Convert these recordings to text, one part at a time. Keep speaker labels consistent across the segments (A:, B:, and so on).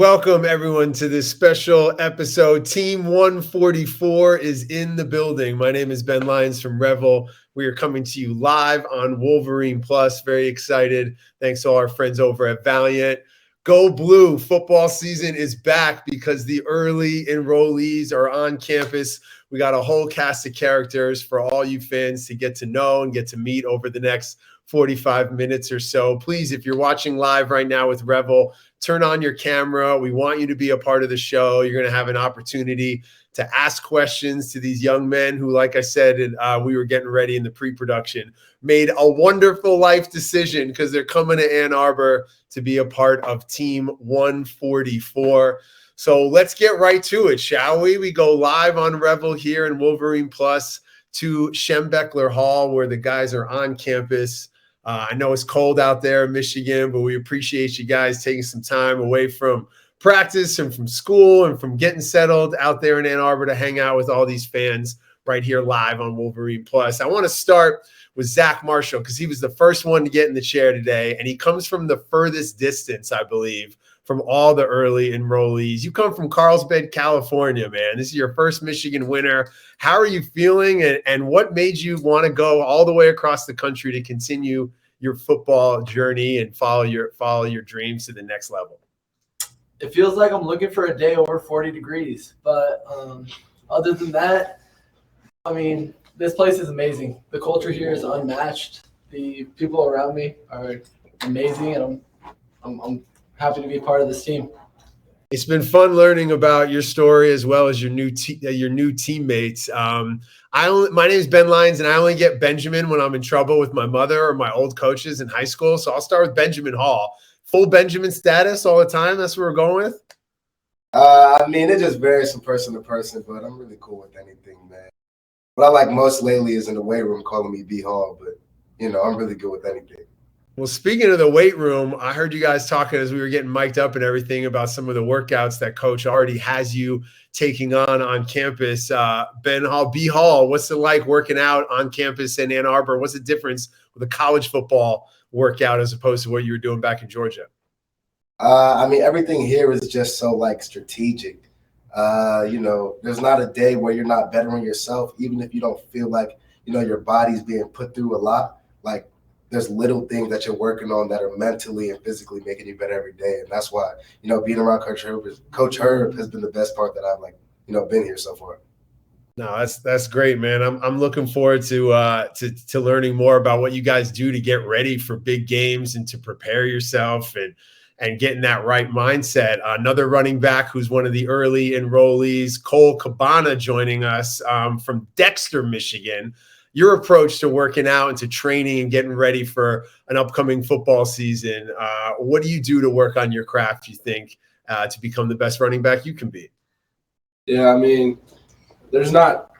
A: Welcome, everyone, to this special episode. Team 144 is in the building. My name is Ben Lyons from Revel. We are coming to you live on Wolverine Plus. Very excited. Thanks to all our friends over at Valiant. Go Blue. Football season is back because the early enrollees are on campus. We got a whole cast of characters for all you fans to get to know and get to meet over the next 45 minutes or so. Please, if you're watching live right now with Revel, turn on your camera. We want you to be a part of the show. You're going to have an opportunity to ask questions to these young men who, like I said, we were getting ready in the pre-production, made a wonderful life decision because they're coming to Ann Arbor to be a part of Team 144. So let's get right to it, shall we? We go live on Revel here in Wolverine Plus to Schembechler Hall, where the guys are on campus. I know it's cold out there in Michigan, but we appreciate you guys taking some time away from practice and from school and from getting settled out there in Ann Arbor to hang out with all these fans right here live on Wolverine Plus. I want to start with Zach Marshall because he was the first one to get in the chair today, and he comes from the furthest distance, I believe, from all the early enrollees. You come from Carlsbad, California, man. This is your first Michigan winner. How are you feeling, and what made you want to go all the way across the country to continue your football journey and follow your dreams to the next level?
B: It feels like I'm looking for a day over 40 degrees, but other than that, I mean, this place is amazing. The culture here is unmatched. The people around me are amazing, and I'm happy to be part of this team.
A: It's been fun learning about your story as well as your new teammates. My name is Ben Lyons, and I only get Benjamin when I'm in trouble with my mother or my old coaches in high school. So I'll start with Benjamin Hall. Full Benjamin status all the time. That's what we're going with.
C: I mean, it just varies from person to person, but I'm really cool with anything, man. What I like most lately is in the weight room calling me B Hall, but I'm really good with anything.
A: Well, speaking of the weight room, I heard you guys talking as we were getting mic'd up and everything about some of the workouts that Coach already has you taking on campus. Ben Hall, B Hall, what's it like working out on campus in Ann Arbor? What's the difference with a college football workout as opposed to what you were doing back in Georgia?
C: I mean, everything here is just so strategic. There's not a day where you're not bettering yourself, even if you don't feel like, your body's being put through a lot. There's little things that you're working on that are mentally and physically making you better every day. And that's why, being around Coach Herb has been the best part that I've, been here so far.
A: No, that's great, man. I'm looking forward to learning more about what you guys do to get ready for big games and to prepare yourself and getting that right mindset. Another running back who's one of the early enrollees, Cole Cabana, joining us from Dexter, Michigan. Your approach to working out and to training and getting ready for an upcoming football season. What do you do to work on your craft, you think, to become the best running back you can be?
D: Yeah, I mean, there's not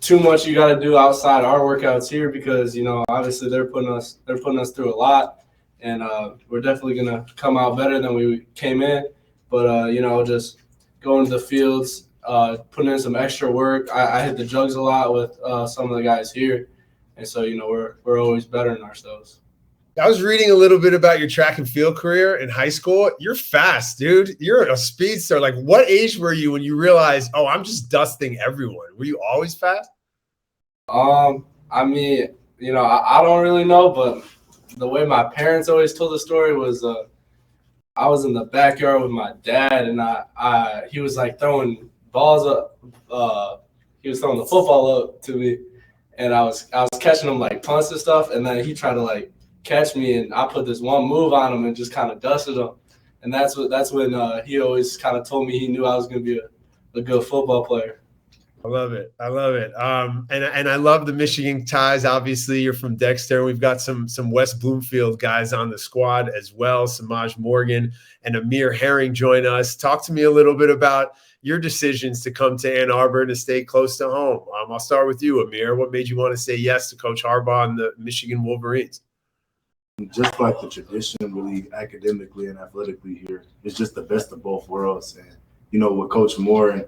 D: too much you got to do outside our workouts here because, obviously they're putting us through a lot, and we're definitely going to come out better than we came in. But, just going to the fields, putting in some extra work. I hit the jugs a lot with some of the guys here, and so we're always bettering ourselves.
A: I was reading a little bit about your track and field career in high school. You're fast, dude. You're a speedster. What age were you when you realized, oh, I'm just dusting everyone? Were you always fast?
D: I mean, I don't really know, but the way my parents always told the story was I was in the backyard with my dad, and he was throwing balls up. He was throwing the football up to me, and I was catching him punts and stuff, and then he tried to catch me, and I put this one move on him and just kind of dusted him, and that's when he always kind of told me he knew I was going to be a good football player.
A: I love it. And I love the Michigan ties. Obviously, you're from Dexter. We've got some West Bloomfield guys on the squad as well. Samaj Morgan and Amir Herring join us. Talk to me a little bit about your decisions to come to Ann Arbor to stay close to home. I'll start with you, Amir. What made you want to say yes to Coach Harbaugh and the Michigan Wolverines?
E: Just the tradition, really academically and athletically here, it's just the best of both worlds. And, what Coach Moore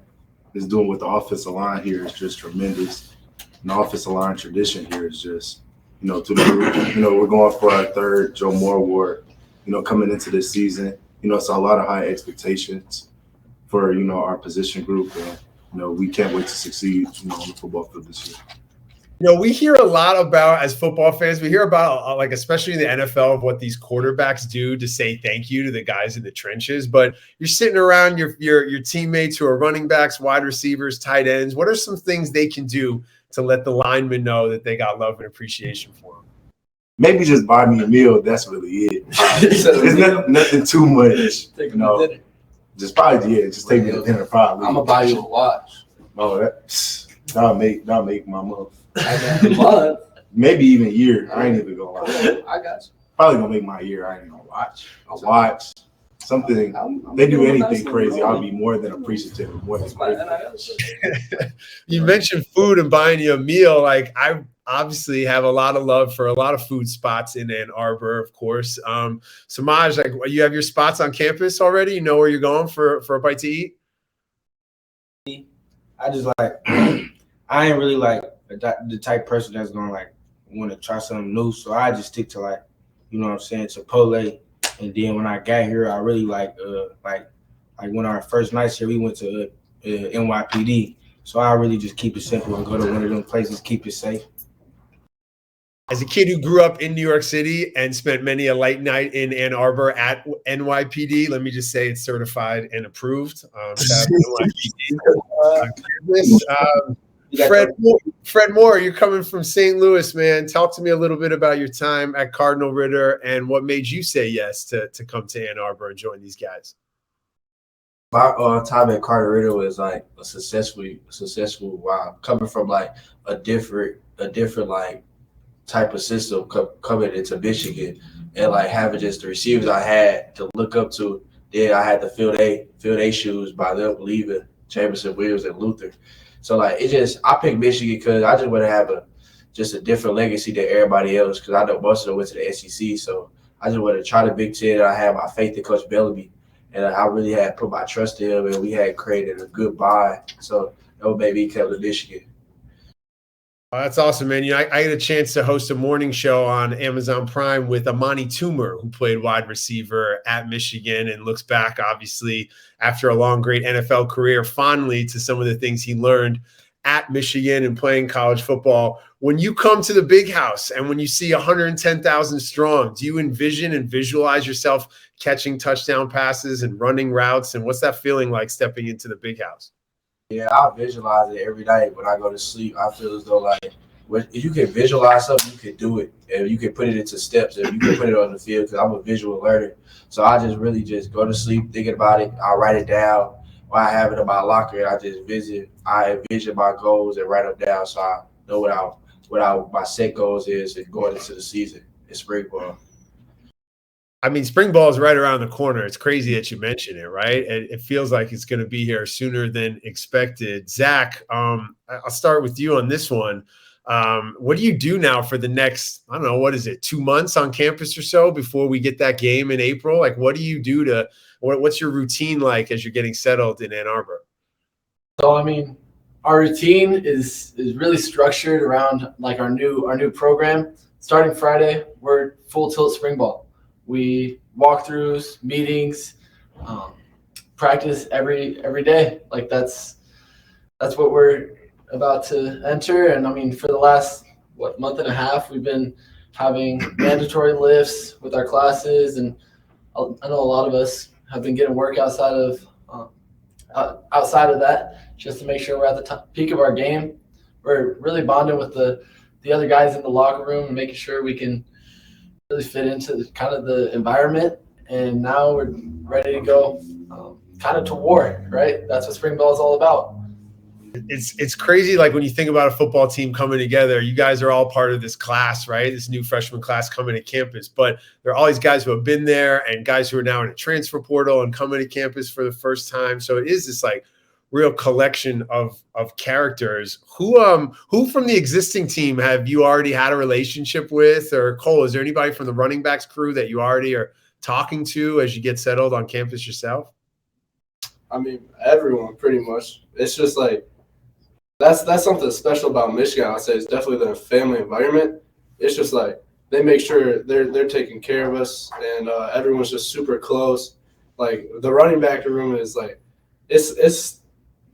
E: is doing with the offensive line here is just tremendous. And the offensive line tradition here is just, we're going for our third Joe Moore award, coming into this season. it's a lot of high expectations for, our position group. And, we can't wait to succeed, on the football field this year.
A: We hear a lot about, as football fans, we hear about, like, especially in the NFL, of what these quarterbacks do to say thank you to the guys in the trenches. But you're sitting around your teammates who are running backs, wide receivers, tight ends. What are some things they can do to let the linemen know that they got love and appreciation for them?
E: Maybe just buy me a meal. That's really it. It's nothing too much.
B: Take them to dinner.
E: Just probably, just take me to dinner. Probably.
B: I'm gonna buy you a watch.
E: Oh, that'll make my month.
B: A month.
E: Maybe even a year. I ain't even gonna lie.
B: I got you.
E: Probably gonna make my year. I ain't gonna watch. A watch. Something. They do anything crazy, I'll be more than appreciative. More than grateful.
A: You mentioned food and buying you a meal. Like, I obviously have a lot of love for a lot of food spots in Ann Arbor, of course. Samaj, like, you have your spots on campus already? You know where you're going for a bite to eat?
F: I just like, I ain't really like the type person that's gonna like want to try something new. So I just stick to like, Chipotle. And then when I got here, I really like when our first nights here, we went to NYPD. So I really just keep it simple and go to one of them places, keep it safe.
A: As a kid who grew up in New York City and spent many a late night in Ann Arbor at NYPD, let me just say it's certified and approved. Shout out to NYPD. Fred Moore, you're coming from St. Louis, man. Talk to me a little bit about your time at Cardinal Ritter and what made you say yes to come to Ann Arbor and join these guys.
G: My time at Cardinal Ritter was like a successful. Wow, coming from like a different like type of system coming into Michigan, and like having just the receivers I had to look up to. Then I had to fill they shoes by them leaving Jameson, Williams, and Luther. So like I picked Michigan because I just want to have a different legacy than everybody else, because I know most of them went to the SEC. So I just want to try the Big Ten. I had my faith in Coach Bellamy, and I really had put my trust in him, and we had created a good bond. So that made me come to Michigan.
A: Oh, that's awesome, man. I get a chance to host a morning show on Amazon Prime with Amani Toomer, who played wide receiver at Michigan and looks back, obviously, after a long, great NFL career, fondly to some of the things he learned at Michigan and playing college football. When you come to the big house and when you see 110,000 strong, do you envision and visualize yourself catching touchdown passes and running routes? And what's that feeling like stepping into the big house?
G: Yeah, I visualize it every night when I go to sleep. I feel as though like if you can visualize something, you can do it, and you can put it into steps, and you can put it on the field, because I'm a visual learner. So I just really just go to sleep thinking about it. I write it down, or I have it in my locker, and I envision my goals and write them down, so I know what my set goals is and going into the season in spring ball.
A: I mean, spring ball is right around the corner. It's crazy that you mention it, right? It feels like it's going to be here sooner than expected. Zach, I'll start with you on this one. What do you do now for the next, I don't know, what is it, 2 months on campus or so before we get that game in April? Like, what do you do what's your routine like as you're getting settled in Ann Arbor?
B: So, I mean, our routine is really structured around like our new program. Starting Friday, we're full tilt spring ball. We walkthroughs, meetings, practice every day. Like that's what we're about to enter. And I mean, for the last month and a half, we've been having mandatory lifts with our classes, and I know a lot of us have been getting work outside of that, just to make sure we're at the peak of our game. We're really bonding with the other guys in the locker room and making sure we can really fit into kind of the environment. And now we're ready to go kind of to war, right? That's what spring ball is all about.
A: It's crazy, like when you think about a football team coming together, you guys are all part of this class, right? This new freshman class coming to campus, but there are all these guys who have been there and guys who are now in a transfer portal and coming to campus for the first time. So it is this like real collection of characters. Who from the existing team have you already had a relationship with? Or Cole, is there anybody from the running backs crew that you already are talking to as you get settled on campus yourself?
D: I mean, everyone pretty much. It's just like that's something special about Michigan. I'd say it's definitely the family environment. It's just like they make sure they're taking care of us, and everyone's just super close. like the running back room is like it's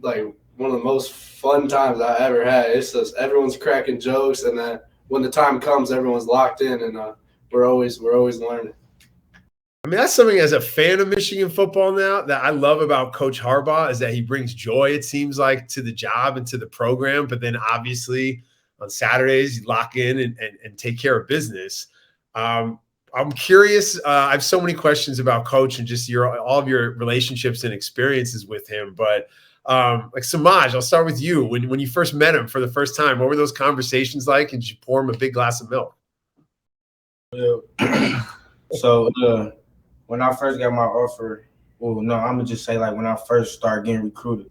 D: like one of the most fun times I ever had. It's just everyone's cracking jokes, and then when the time comes, everyone's locked in, and we're always learning.
A: I mean, that's something as a fan of Michigan football now that I love about Coach Harbaugh is that he brings joy, it seems like, to the job and to the program. But then obviously on Saturdays, you lock in and take care of business. I'm curious. I have so many questions about Coach and just all of your relationships and experiences with him. But like Samaj, I'll start with you. When you first met him for the first time, what were those conversations like? And did you pour him a big glass of milk?
F: So when I first got my offer, well, no, I'm gonna just say like when I first started getting recruited,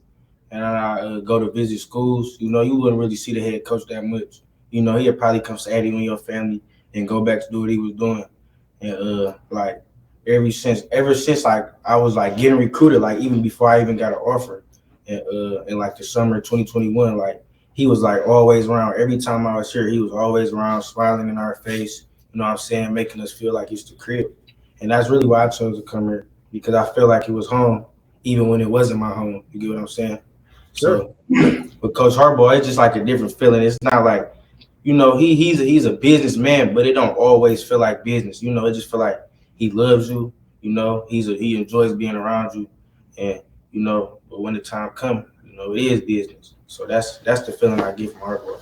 F: and I go to visit schools, you wouldn't really see the head coach that much. He'd probably come say, "Hey, you and your family," and go back to do what he was doing. And like ever since like I was like getting recruited, like even before I even got an offer, and in like the summer of 2021, like he was like always around. Every time I was here, he was always around, smiling in our face. You know what I'm saying, making us feel like it's the crib. And that's really why I chose to come here, because I feel like it was home, even when it wasn't my home. You get what I'm saying?
A: Sure.
F: So with Coach Harbaugh, it's just like a different feeling. It's not like, he's a businessman, but it don't always feel like business. It just feel like he loves you. He enjoys being around you, and but when the time comes, it is business. So that's the feeling I get from Harbaugh.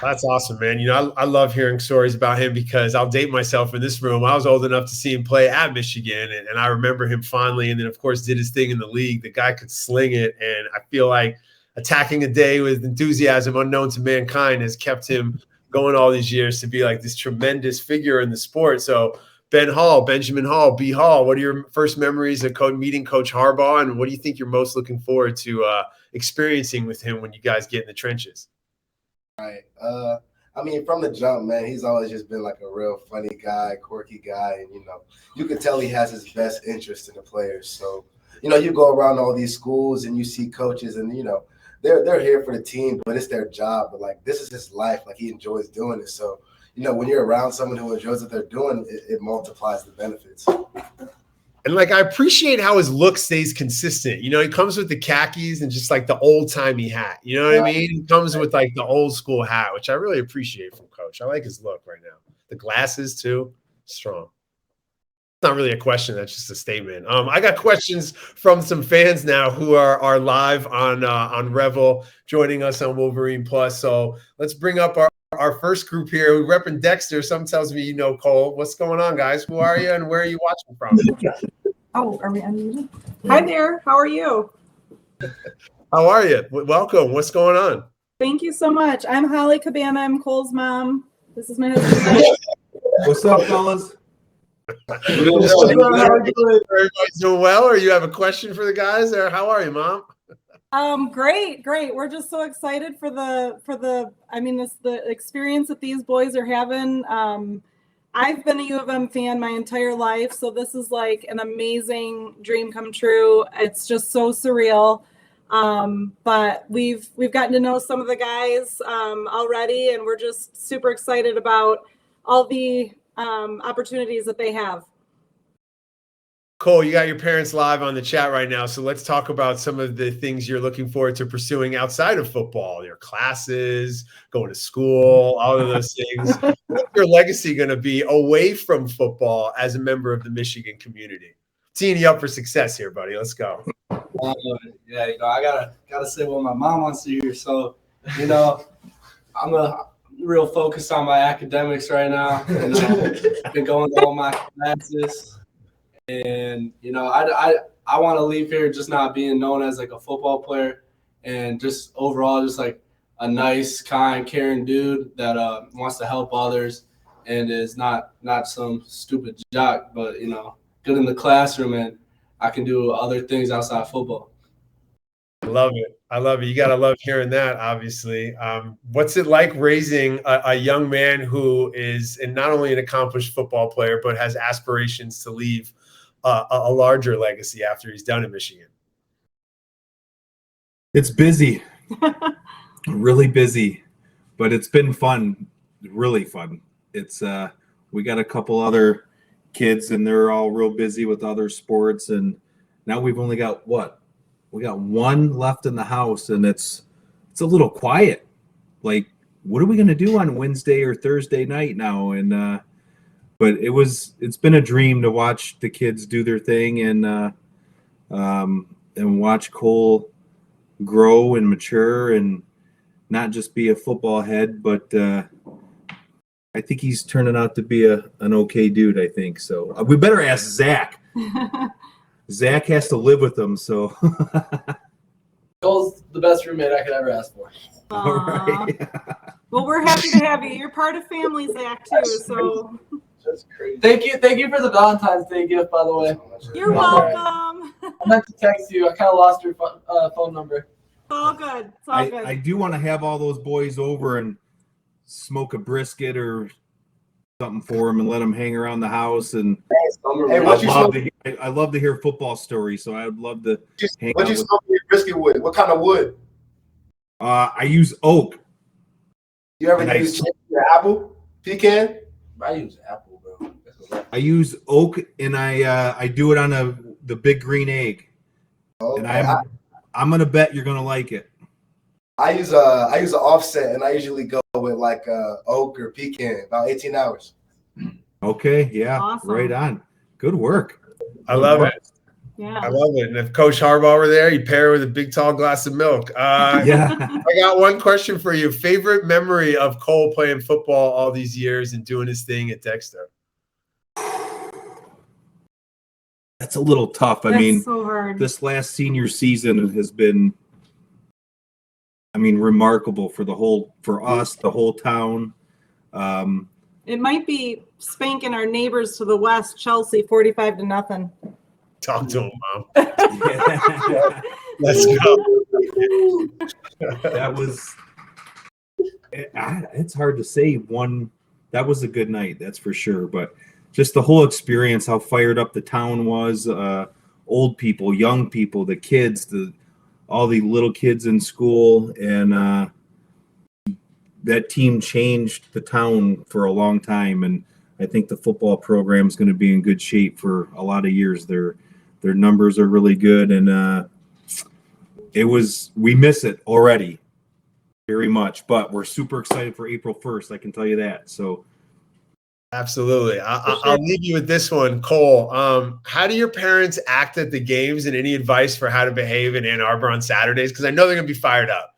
A: That's awesome, man. I love hearing stories about him because I'll date myself in this room. I was old enough to see him play at Michigan, and I remember him fondly. And then, of course, did his thing in the league. The guy could sling it, and I feel like attacking a day with enthusiasm unknown to mankind has kept him going all these years to be like this tremendous figure in the sport. So, Benjamin Hall, B. Hall, what are your first memories of meeting Coach Harbaugh, and what do you think you're most looking forward to experiencing with him when you guys get in the trenches?
C: Right. I mean, from the jump, man, he's always just been like a real funny guy, quirky guy. And, you can tell he has his best interest in the players. So, you go around all these schools and you see coaches and, they're here for the team, but it's their job. But, like, this is his life. Like, he enjoys doing it. So, when you're around someone who enjoys what they're doing, it multiplies the benefits.
A: And like, I appreciate how his look stays consistent. He comes with the khakis and just like the old timey hat. You know what I mean? He comes with like the old school hat, which I really appreciate from Coach. I like his look right now. The glasses too, strong. It's not really a question. That's just a statement. I got questions from some fans now who are live on Revel, joining us on Wolverine Plus. So let's bring up our first group here. We're repping Dexter. Some tells me Cole. What's going on, guys? Who are you and where are you watching from?
H: Oh, are we unmuted? Hi there. How are you?
A: How are you? Welcome. What's going on?
H: Thank you so much. I'm Holly Cabana. I'm Cole's mom. This is my husband.
I: What's up, fellas?
A: Everybody's doing well, or you have a question for the guys? Or how are you, Mom?
H: Great. We're just so excited for the experience that these boys are having. I've been a U of M fan my entire life, so this is like an amazing dream come true. It's just so surreal. But we've gotten to know some of the guys already, and we're just super excited about all the opportunities that they have.
A: Cole, you got your parents live on the chat right now, so let's talk about some of the things you're looking forward to pursuing outside of football, your classes, going to school, all of those things. What's your legacy going to be away from football as a member of the Michigan community? Teeing you up for success here, buddy. Let's go.
D: Yeah, I gotta say what my mom wants to hear. So, I'm real focused on my academics right now. I've been going to all my classes. And, I want to leave here just not being known as like a football player and just overall just like a nice, kind, caring dude that wants to help others and is not some stupid jock, but, good in the classroom, and I can do other things outside football.
A: I love it. You got to love hearing that, obviously. What's it like raising a young man who is not only an accomplished football player, but has aspirations to leave a larger legacy after he's done in Michigan?
I: It's busy, really busy, but it's been fun, really fun. It's we got a couple other kids, and they're all real busy with other sports. And now we've only got we got one left in the house, and it's a little quiet. Like, what are we going to do on Wednesday or Thursday night now? And but it's been a dream to watch the kids do their thing and watch Cole grow and mature and not just be a football head, but I think he's turning out to be an okay dude, I think. So we better ask Zach. Zach has to live with him, so.
B: Cole's the best roommate I could ever ask for.
I: All right.
H: Well, we're happy to have you. You're part of family, Zach, too. So
C: That's crazy.
B: Thank you for the Valentine's Day gift, by the way.
H: you're welcome.
B: I meant to text you. I kind of lost your phone number.
H: It's all good. It's all good.
I: I do want to have all those boys over and smoke a brisket or something for them and let them hang around the house. And
C: Hey,
I: I love to hear football stories, so I would love to hang
C: what
I: out
C: you
I: with.
C: smoke your brisket wood? What kind of wood?
I: I use oak.
C: You ever
I: Nice.
C: use your apple, pecan?
G: I use apple, bro.
I: I use oak, and I do it on the big green egg.
C: Okay.
I: And I'm gonna bet you're gonna like it.
C: I use an offset, and I usually go with like oak or pecan. About 18 hours.
I: Okay, yeah,
H: Awesome.
I: right on. Good work.
A: I love it.
H: Yeah.
A: I love it. And if Coach Harbaugh were there, you pair it with a big, tall glass of milk.
I: Yeah.
A: I got one question for you. Favorite memory of Cole playing football all these years and doing his thing at Dexter?
I: That's a little tough. I
H: That's
I: mean,
H: so hard.
I: this last senior season has been, remarkable for us, the whole town.
H: It might be spanking our neighbors to the west, Chelsea, 45-0.
A: Talk to him, Mom. Let's go.
I: That was. It's hard to say one. That was a good night, that's for sure. But just the whole experience, how fired up the town was, old people, young people, the kids, all the little kids in school, and that team changed the town for a long time. And I think the football program is going to be in good shape for a lot of years. Their numbers are really good, and we miss it already very much, but we're super excited for April 1st. I can tell you that. So.
A: Absolutely. I'll leave you with this one, Cole. How do your parents act at the games, and any advice for how to behave in Ann Arbor on Saturdays? Because I know they're going to be fired up.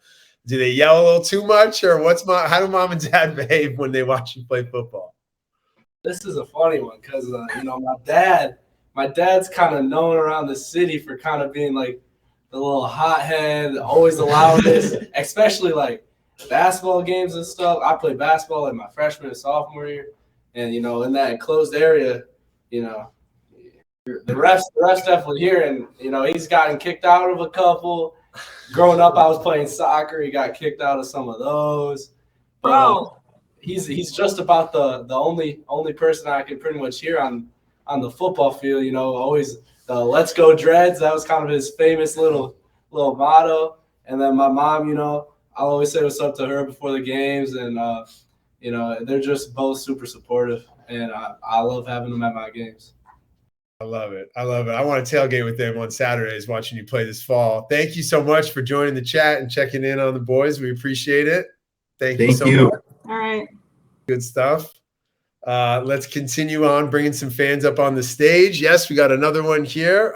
A: Do they yell a little too much, or how do mom and dad behave when they watch you play football?
D: This is a funny one because my dad's kind of known around the city for kind of being like the little hothead, always the loudest, especially like basketball games and stuff. I played basketball in my freshman and sophomore year. And, in that enclosed area, the refs definitely here. And, he's gotten kicked out of a couple. Growing up, I was playing soccer. He got kicked out of some of those.
H: Bro.
D: He's just about the only person I can pretty much hear on the football field. Always the "Let's go Dreads." That was kind of his famous little motto. And then my mom, I'll always say what's up to her before the games. And, they're just both super supportive, and I love having them at my games.
A: I love it. I want to tailgate with them on Saturdays watching you play this fall. Thank you so much for joining the chat and checking in on the boys. We appreciate it. Thank you so much.
H: All right.
A: Good stuff. Let's continue on bringing some fans up on the stage. Yes, we got another one here.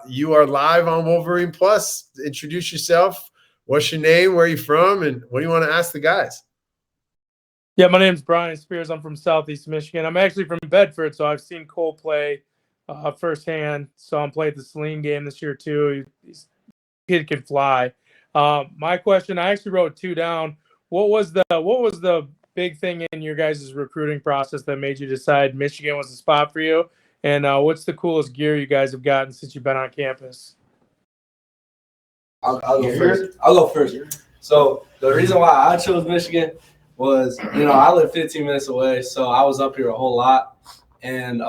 A: You are live on Wolverine Plus. Introduce yourself. What's your name? Where are you from? And what do you want to ask the guys?
J: Yeah, my name's Brian Spears. I'm from Southeast Michigan. I'm actually from Bedford, so I've seen Cole play firsthand. Saw him play at the Saline game this year too. Kid can fly. My question, I actually wrote two down. What was the big thing in your guys' recruiting process that made you decide Michigan was the spot for you? And what's the coolest gear you guys have gotten since you've been on campus?
D: I'll go first. So the reason why I chose Michigan was, I live 15 minutes away, so I was up here a whole lot. And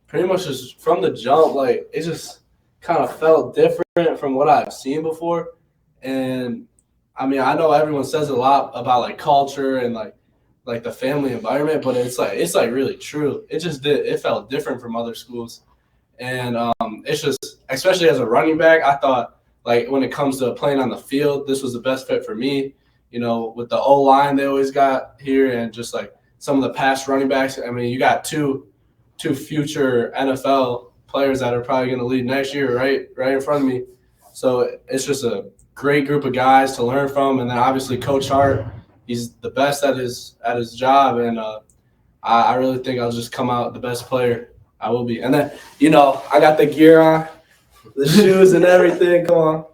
D: pretty much just from the jump, like, it just kind of felt different from what I've seen before. And, I know everyone says a lot about, like, culture and, like, like the family environment, but it's like really true. It felt different from other schools. And it's just, especially as a running back, I thought, like, when it comes to playing on the field, this was the best fit for me. You know, with the O-line they always got here, and just like some of the past running backs. I mean, you got two future NFL players that are probably going to lead next year, right in front of me. So it's just a great group of guys to learn from. And then obviously Coach Hart, he's the best at his job, and I really think I'll just come out the best player I will be. And then, you know, I got the gear on, the shoes and everything. Come on.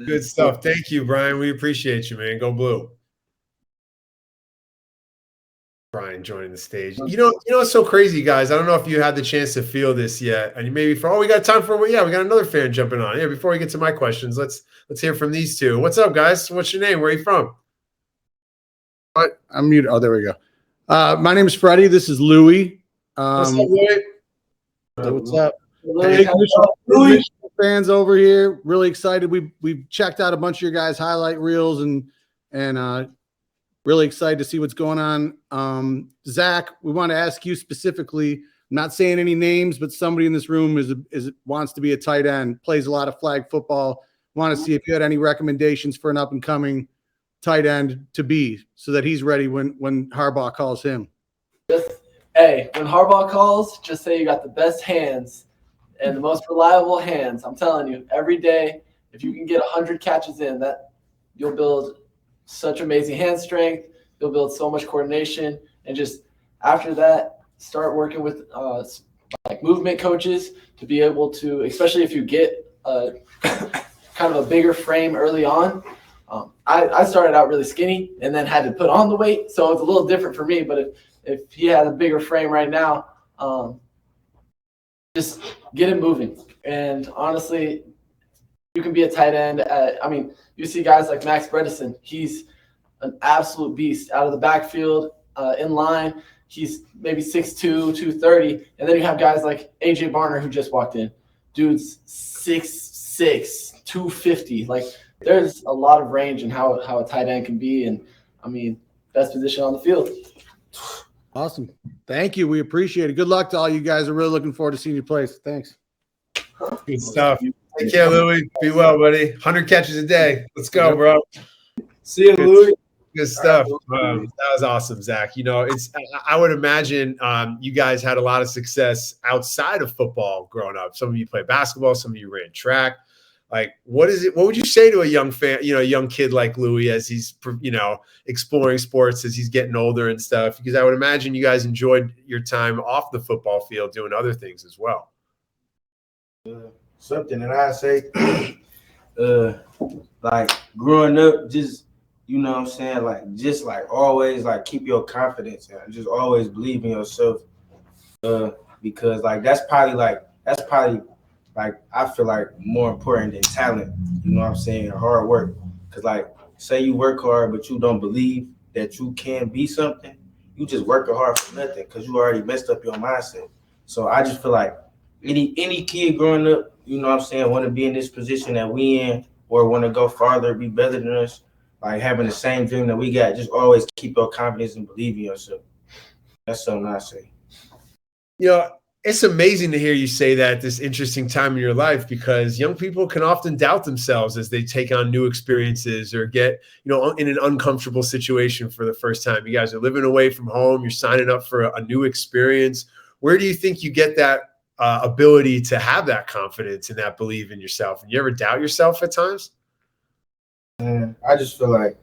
A: Good stuff. Thank you, Brian. We appreciate you, man. Go Blue. Brian joining the stage. You know, it's so crazy, guys. I don't know if you had the chance to feel this yet. And maybe we got time for we got another fan jumping on. Yeah, before we get to my questions, let's hear from these two. What's up, guys? What's your name? Where are you from?
K: I'm muted. Oh, there we go. My name is Freddie. This is Louie.
A: What's up, Louie?
K: What's up?
A: Hey,
K: Louie. Fans over here, really excited. We've checked out a bunch of your guys' highlight reels and really excited to see what's going on. Zach, we want to ask you specifically. I'm not saying any names, but somebody in this room wants to be a tight end, plays a lot of flag football. Want to see if you had any recommendations for an up and coming tight end to be, so that he's ready when Harbaugh calls him.
B: When Harbaugh calls, just say you got the best hands and the most reliable hands. I'm telling you, every day, if you can get 100 catches in, that you'll build such amazing hand strength. You'll build so much coordination, and just after that, start working with like movement coaches to be able to, especially if you get kind of a bigger frame early on. I started out really skinny and then had to put on the weight, so it's a little different for me. But if he had a bigger frame right now, just get him moving. And honestly, you can be a tight end. You see guys like Max Bredesen. He's an absolute beast out of the backfield, in line. He's maybe 6'2", 230. And then you have guys like A.J. Barner, who just walked in. Dude's 6'6", 250. Like, there's a lot of range in how a tight end can be. And, I mean, best position on the field.
K: Awesome. Thank you. We appreciate it. Good luck to all you guys. We're really looking forward to seeing you play. Thanks.
A: Good stuff. Take care, Louie. Be well, buddy. 100 catches a day. Let's go, bro.
D: See you, Louie.
A: Good stuff. That was awesome, Zach. You know, I would imagine you guys had a lot of success outside of football growing up. Some of you played basketball, some of you ran track. Like, what would you say to a young kid like Louie as he's, exploring sports, as he's getting older and stuff? Because I would imagine you guys enjoyed your time off the football field doing other things as well.
F: Something that I say, like growing up, just, you know what I'm saying, like, just like always, like, keep your confidence and just always believe in yourself, because like that's probably like I feel like more important than talent, you know what I'm saying, hard work. Because, like, say you work hard but you don't believe that you can be something, you just working hard for nothing because you already messed up your mindset. So I just feel like any kid growing up, you know what I'm saying, want to be in this position that we in, or want to go farther, be better than us, like having the same dream that we got, just always keep your confidence and believe in yourself. That's something I say.
A: You know, it's amazing to hear you say that at this interesting time in your life, because young people can often doubt themselves as they take on new experiences or get, in an uncomfortable situation for the first time. You guys are living away from home. You're signing up for a new experience. Where do you think you get that ability to have that confidence and that belief in yourself? And you ever doubt yourself at times?
F: I just feel like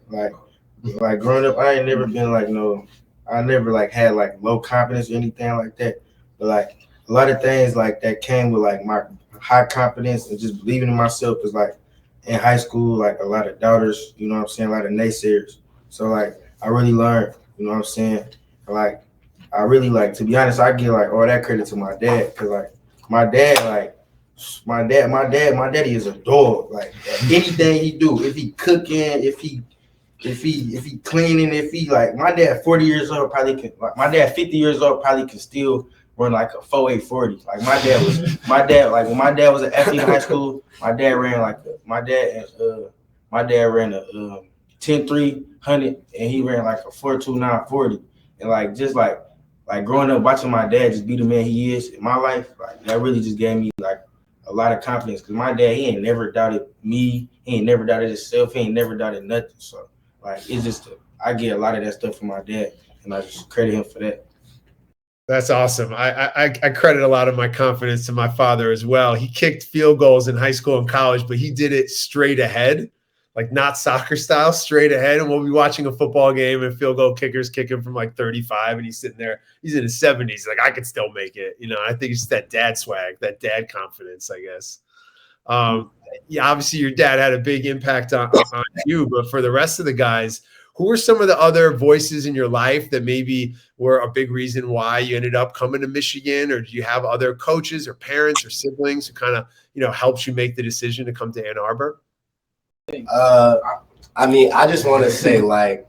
F: growing up, I ain't never been I never had low confidence or anything like that. But like a lot of things like that came with like my high confidence and just believing in myself. Because like in high school, like a lot of doubters, you know what I'm saying, a lot of naysayers. So like I really learned, you know what I'm saying. Like I really to be honest, I give all that credit to my dad, because like my daddy is a dog. Like anything he do, if he cooking, if he cleaning, if he my dad 40 years old probably can, my dad 50 years old probably can still run like a 4.840. Like when my dad was an athlete in high school, my dad ran a 10-3, 100, and he ran like a 4.29 40. And like just like growing up watching my dad just be the man he is in my life, like that really just gave me like a lot of confidence, because my dad, he ain't never doubted me, he ain't never doubted himself, he ain't never doubted nothing. So like it's just I get a lot of that stuff from my dad, and I just credit him for that.
A: That's awesome. I credit a lot of my confidence to my father as well. He kicked field goals in high school and college, but he did it straight ahead, like not soccer style, straight ahead. And we'll be watching a football game and field goal kickers kicking from like 35, and he's sitting there. He's in his 70s. Like, I could still make it. You know, I think it's just that dad swag, that dad confidence, I guess. Yeah, obviously your dad had a big impact on you, but for the rest of the guys, who were some of the other voices in your life that maybe were a big reason why you ended up coming to Michigan? Or do you have other coaches or parents or siblings who kind of, you know, helped you make the decision to come to Ann Arbor?
C: I mean, I just want to say, like,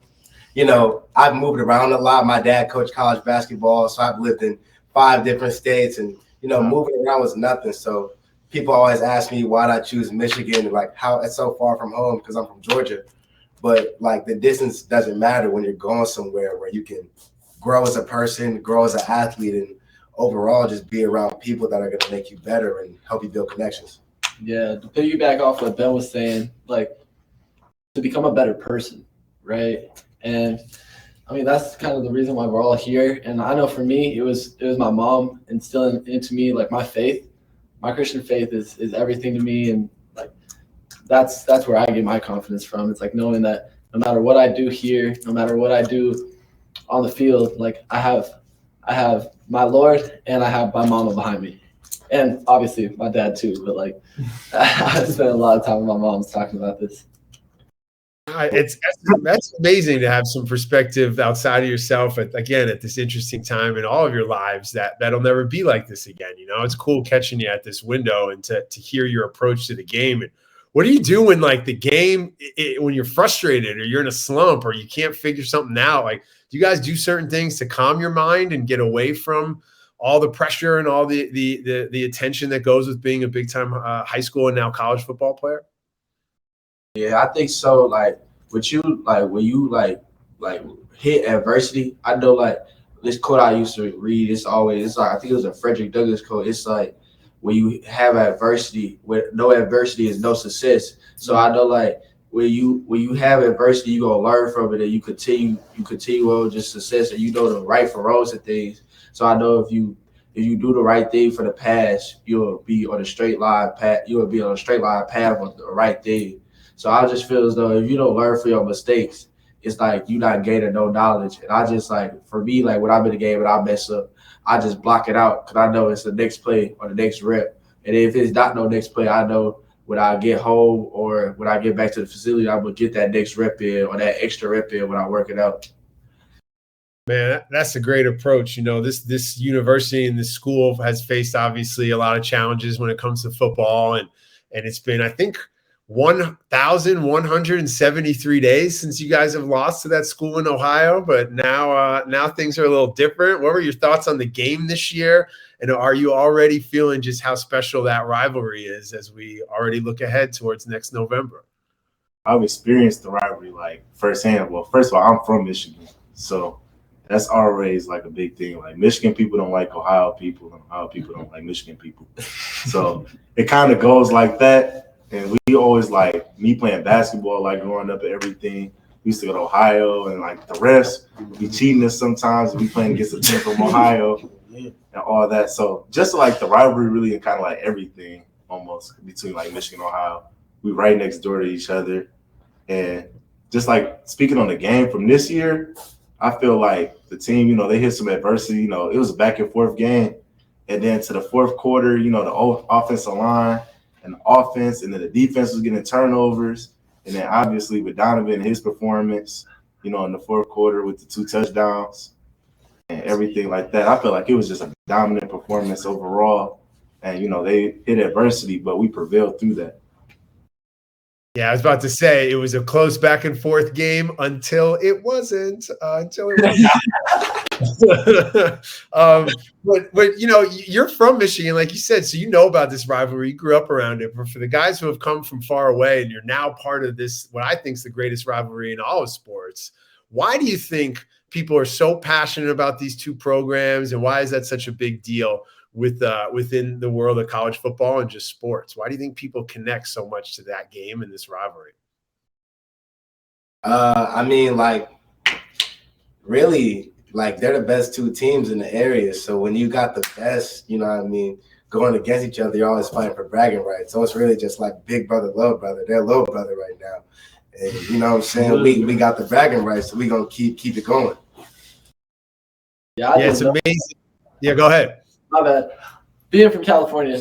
C: you know, I've moved around a lot. My dad coached college basketball, so I've lived in 5 different states, and, you know, moving around was nothing. So people always ask me why did I choose Michigan, and like how it's so far from home, because I'm from Georgia. But like the distance doesn't matter when you're going somewhere where you can grow as a person, grow as an athlete, and overall just be around people that are going to make you better and help you build connections.
B: Yeah, to piggyback off what Ben was saying, like to become a better person, right? And I mean, that's kind of the reason why we're all here. And I know for me, it was my mom instilling into me like my faith. My Christian faith is everything to me, and like that's where I get my confidence from. It's like knowing that no matter what I do here, no matter what I do on the field, like I have my Lord and I have my mama behind me, and obviously my dad too. But like I spent a lot of time with my mom talking about this.
A: That's amazing to have some perspective outside of yourself at this interesting time in all of your lives that'll never be like this again. You know, it's cool catching you at this window and to hear your approach to the game. And what do you do when like the game, when you're frustrated or you're in a slump or you can't figure something out? Like, do you guys do certain things to calm your mind and get away from all the pressure and all the attention that goes with being a big time high school and now college football player?
G: Yeah, I think so. Like with you, like when you like hit adversity, I know like this quote I used to read. It's like I think it was a Frederick Douglass quote. It's like when you have adversity, with no adversity is no success. So I know like when you have adversity, you gonna learn from it and you continue on just success, and you know the right from wrongs and things. So I know if you do the right thing for the past, you'll be on a straight line path. You will be on a straight line path on the right thing. So I just feel as though if you don't learn from your mistakes, it's like you're not gaining no knowledge. And I just like, for me, like when I'm in the game and I mess up, I just block it out because I know it's the next play or the next rep. And if it's not no next play, I know when I get home or when I get back to the facility, I'm going to get that next rep in or that extra rep in when I work it out.
A: Man, that's a great approach. You know, this university and this school has faced obviously a lot of challenges when it comes to football. And it's been, I think, 1,173 days since you guys have lost to that school in Ohio, but now things are a little different. What were your thoughts on the game this year? And are you already feeling just how special that rivalry is as we already look ahead towards next November?
E: I've experienced the rivalry like firsthand. Well, first of all, I'm from Michigan, so that's always like a big thing. Like Michigan people don't like Ohio people, and Ohio people don't like Michigan people. So it kind of goes like that. And we always like me playing basketball, like growing up and everything. We used to go to Ohio, and like the refs be cheating us sometimes. We playing against a team from Ohio and all that. So just like the rivalry, really, and kind of like everything almost between like Michigan and Ohio. We right next door to each other, and just like speaking on the game from this year, I feel like the team, you know, they hit some adversity. You know, it was a back and forth game, and then to the fourth quarter, you know, the offensive line and the offense, and then the defense was getting turnovers. And then obviously with Donovan and his performance, you know, in the fourth quarter with the 2 touchdowns and everything like that, I feel like it was just a dominant performance overall. And, you know, they hit adversity, but we prevailed through that.
A: Yeah, I was about to say it was a close back and forth game until it wasn't. But you know, you're from Michigan, like you said, so you know about this rivalry. You grew up around it. But for the guys who have come from far away and you're now part of this, what I think is the greatest rivalry in all of sports, why do you think people are so passionate about these two programs, and why is that such a big deal within the world of college football and just sports? Why do you think people connect so much to that game and this rivalry?
C: I mean, like, really, like, they're the best two teams in the area. So when you got the best, you know what I mean, going against each other, you're always fighting for bragging rights. So it's really just like big brother, little brother. They're little brother right now. And you know what I'm saying? We got the bragging rights, so we gonna keep it going.
B: Yeah,
A: it's amazing. Yeah, go ahead.
B: My bad. Being from California,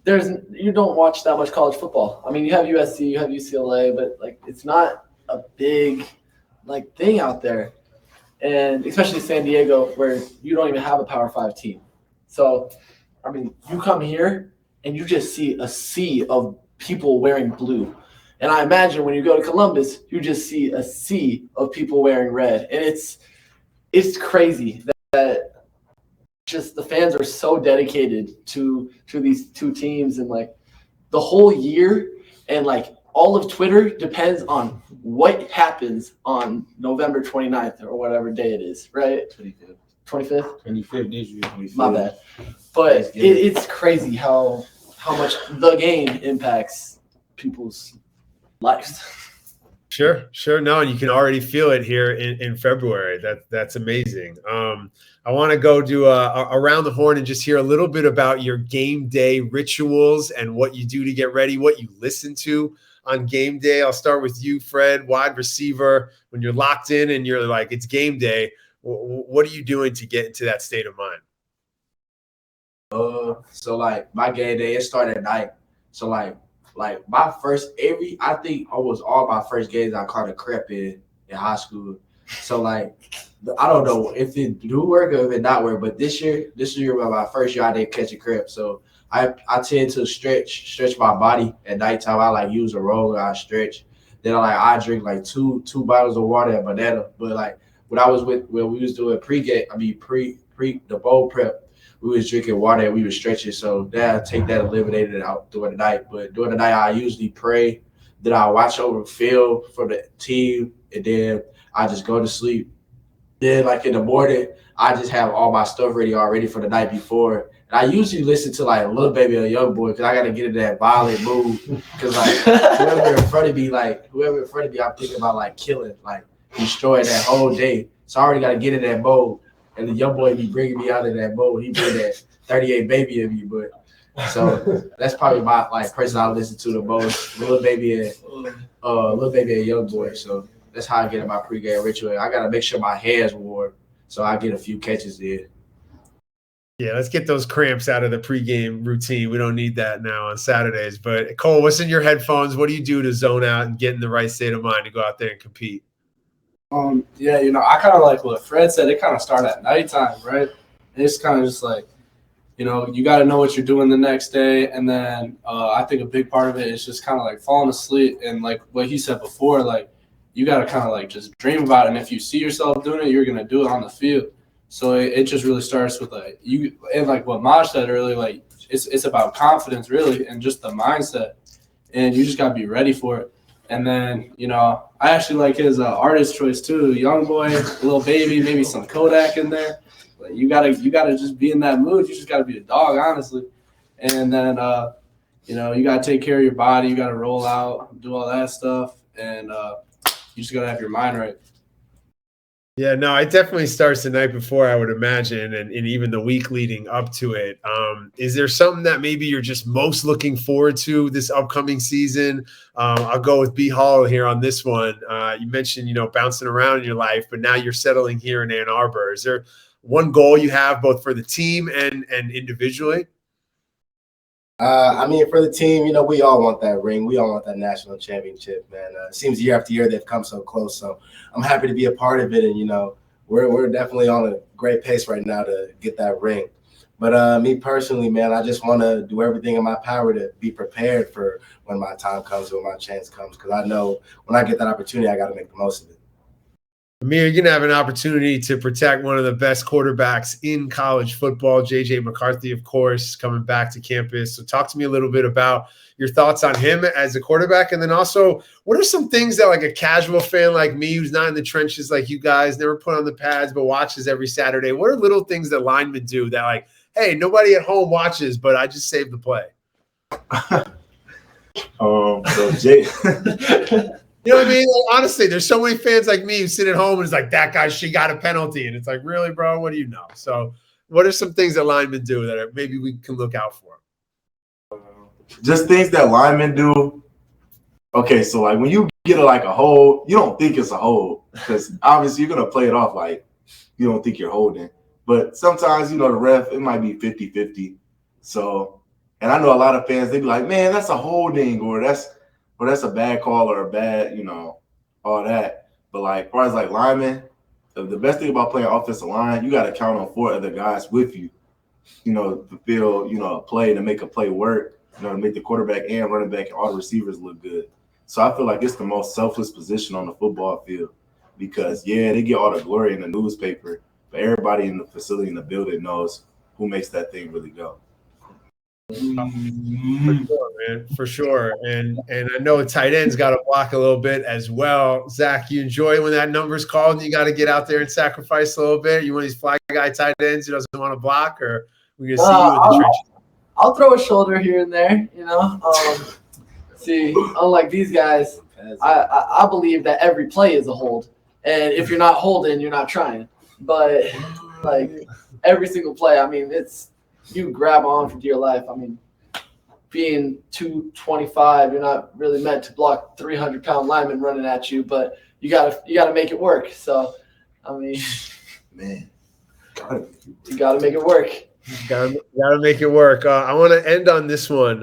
B: you don't watch that much college football. I mean, you have USC, you have UCLA, but like it's not a big like thing out there. And especially San Diego, where you don't even have a Power 5 team. So, I mean, you come here and you just see a sea of people wearing blue. And I imagine when you go to Columbus, you just see a sea of people wearing red. And it's crazy that just the fans are so dedicated to these two teams, and like the whole year, and like all of Twitter depends on what happens on November 29th or whatever day it is, right? 25th.
F: 25th this year. 25th.
B: My bad. But it's crazy how much the game impacts people's lives.
A: Sure. No, and you can already feel it here in February. That's amazing. I want to go to around the horn and just hear a little bit about your game day rituals and what you do to get ready, what you listen to on game day. I'll start with you, Fred, wide receiver. When you're locked in and you're like, it's game day, what are you doing to get into that state of mind?
G: So like my game day, it started at night. So like my first I think almost all my first games I caught a crep in high school. So like I don't know if it do work or if it not work, but this year my first year I didn't catch a crep. So I tend to stretch my body at nighttime. I like use a roller, I stretch. Then I drink like two bottles of water and banana. But like when we was doing the bowl prep, we was drinking water and we was stretching. So then I take that, eliminated it out during the night. But during the night I usually pray. Then I watch over film for the team, and then I just go to sleep. Then like in the morning, I just have all my stuff already for the night before. And I usually listen to like Lil Baby or Young Boy because I gotta get in that violent mood. Because like whoever in front of me, I'm thinking about like killing, like destroying that whole day. So I already gotta get in that mode. And the Young Boy be bringing me out of that mode. He bring that 38 baby in me, but so that's probably my like person I listen to the most. Lil Baby and Young Boy. So that's how I get in my pregame ritual. I gotta make sure my hair's warm, so I get a few catches in.
A: Yeah, let's get those cramps out of the pregame routine. We don't need that now on Saturdays. But Cole, what's in your headphones? What do you do to zone out and get in the right state of mind to go out there and compete?
D: Yeah, you know, I kind of like what Fred said. It kind of started at nighttime, right? And it's kind of just like, you know, you got to know what you're doing the next day. And then I think a big part of it is just kind of like falling asleep. And like what he said before, like you got to kind of like just dream about it. And if you see yourself doing it, you're going to do it on the field. So it just really starts with like you, and like what Maj said earlier, like it's about confidence really, and just the mindset. And you just got to be ready for it. And then, you know, I actually like his artist choice too. Young Boy, Lil Baby, maybe some Kodak in there. Like you gotta just be in that mood. You just gotta be a dog, honestly. And then, you know, you gotta take care of your body. You gotta roll out, do all that stuff, and you just gotta have your mind right.
A: Yeah, no, it definitely starts the night before, I would imagine, and even the week leading up to it. Is there something that maybe you're just most looking forward to this upcoming season? I'll go with B. Hall here on this one. You mentioned, you know, bouncing around in your life, but now you're settling here in Ann Arbor. Is there one goal you have both for the team and individually?
C: I mean, for the team, you know, we all want that ring. We all want that national championship, man. It seems year after year they've come so close. So I'm happy to be a part of it. And, you know, we're definitely on a great pace right now to get that ring. But me personally, man, I just want to do everything in my power to be prepared for when my time comes, when my chance comes, because I know when I get that opportunity, I got to make the most of it.
A: Amir, you're going to have an opportunity to protect one of the best quarterbacks in college football, J.J. McCarthy, of course, coming back to campus. So talk to me a little bit about your thoughts on him as a quarterback. And then also, what are some things that like a casual fan like me who's not in the trenches like you guys, never put on the pads but watches every Saturday, what are little things that linemen do that like, hey, nobody at home watches, but I just saved the play?
E: So Jay
A: You know what I mean? Like, honestly, there's so many fans like me who sit at home and it's like, that guy, she got a penalty. And it's like, really, bro? What do you know? So what are some things that linemen do that maybe we can look out for?
E: Just things that linemen do. Okay, so like when you get like a hold, you don't think it's a hold because obviously you're going to play it off like you don't think you're holding. But sometimes, you know, the ref, it might be 50-50. So, and I know a lot of fans, they be like, man, that's a holding or that's a bad call or a bad, you know, all that. But like, as far as like linemen, the best thing about playing offensive line, you got to count on 4 other guys with you, you know, to feel, you know, a play, to make a play work, you know, to make the quarterback and running back and all the receivers look good. So I feel like it's the most selfless position on the football field because, yeah, they get all the glory in the newspaper, but everybody in the facility, in the building knows who makes that thing really go.
A: For sure, man, for sure. And I know a tight end's got to block a little bit as well. Zach, you enjoy when that number's called and you got to get out there and sacrifice a little bit? You one of these fly guy tight ends who doesn't want to block, or we're going to see you in the trenches?
B: I'll throw a shoulder here and there, you know. See, unlike these guys, I believe that every play is a hold. And if you're not holding, you're not trying. But, like, every single play, I mean, it's you grab on for dear life. I mean, being 225, you're not really meant to block 300-pound linemen running at you, but you gotta make it work. So, I mean,
E: man,
B: you gotta make it work.
A: Gotta make it work. I want to end on this one.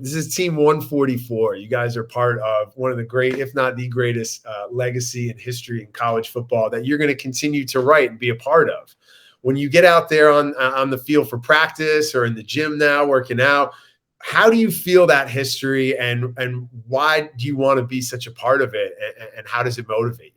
A: This is Team 144. You guys are part of one of the great, if not the greatest, legacy and history in college football that you're going to continue to write and be a part of. When you get out there on the field for practice or in the gym now working out, how do you feel that history and why do you want to be such a part of it and how does it motivate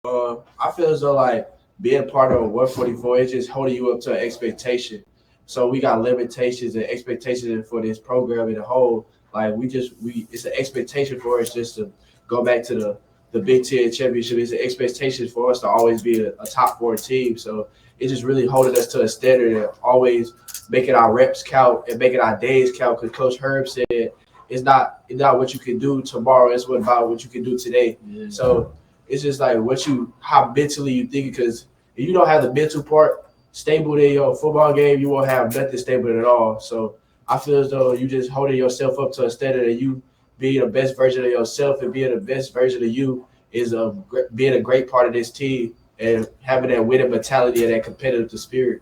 A: you?
G: I feel as though like being part of 144 is just holding you up to an expectation. So we got limitations and expectations for this program in the whole. Like it's an expectation for us just to go back to the Big Ten championship. It's an expectation for us to always be a top 4 team. So it's just really holding us to a standard and always making our reps count and making our days count. Because Coach Herb said it's not what you can do tomorrow. It's about what you can do today. Yeah. So it's just like how mentally you think. Because if you don't have the mental part stable in your football game, you won't have nothing stable at all. So I feel as though you just holding yourself up to a standard and you being the best version of yourself and being the best version of you is being a great part of this team and having that winning mentality and that competitive spirit.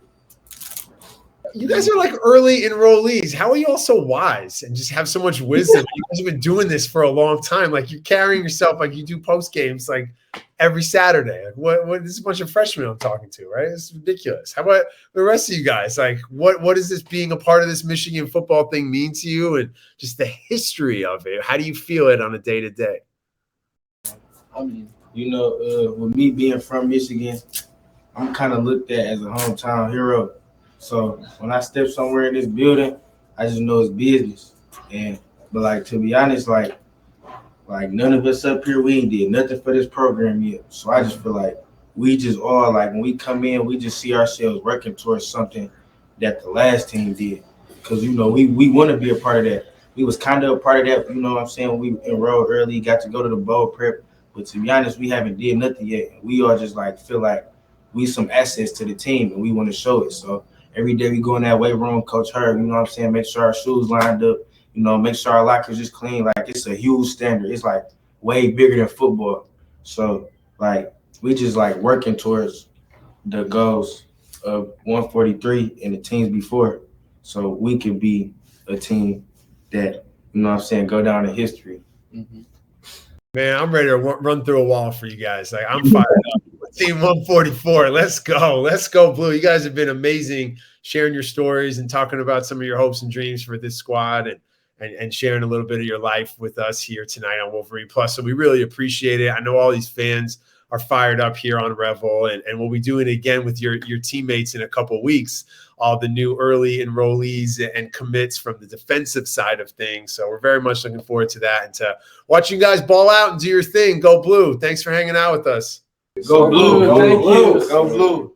A: You guys are like early enrollees. How are you all so wise and just have so much wisdom? You guys have been doing this for a long time. Like you're carrying yourself like you do post games like every Saturday. Like what this is a bunch of freshmen I'm talking to, right? It's ridiculous. How about the rest of you guys? Like what does this being a part of this Michigan football thing mean to you and just the history of it? How do you feel it on a day-to-day?
F: I mean, you know, with me being from Michigan, I'm kind of looked at as a hometown hero. So when I step somewhere in this building, I just know it's business. But like to be honest, like none of us up here, we ain't did nothing for this program yet. So I just feel like we just all like when we come in, we just see ourselves working towards something that the last team did. Because you know, we want to be a part of that. We was kind of a part of that, you know what I'm saying? We enrolled early, got to go to the bowl prep. But to be honest, we haven't did nothing yet. We all just like feel like we some assets to the team and we want to show it. So every day we go in that weight room, Coach Herb, you know what I'm saying, make sure our shoes lined up, you know, make sure our lockers is clean. Like it's a huge standard. It's like way bigger than football. So like we just like working towards the goals of 143 and the teams before. So we can be a team that, you know what I'm saying, go down in history.
B: Mm-hmm.
A: Man, I'm ready to run through a wall for you guys. Like I'm fired up. Team 144. Let's go. Let's go, Blue. You guys have been amazing sharing your stories and talking about some of your hopes and dreams for this squad and sharing a little bit of your life with us here tonight on Wolverine Plus. So we really appreciate it. I know all these fans are fired up here on Revel, and we'll be doing it again with your teammates in a couple of weeks, all the new early enrollees and commits from the defensive side of things. So we're very much looking forward to that and to watching you guys ball out and do your thing. Go Blue. Thanks for hanging out with us.
G: Go Blue.
B: Thank you.
G: Go Blue.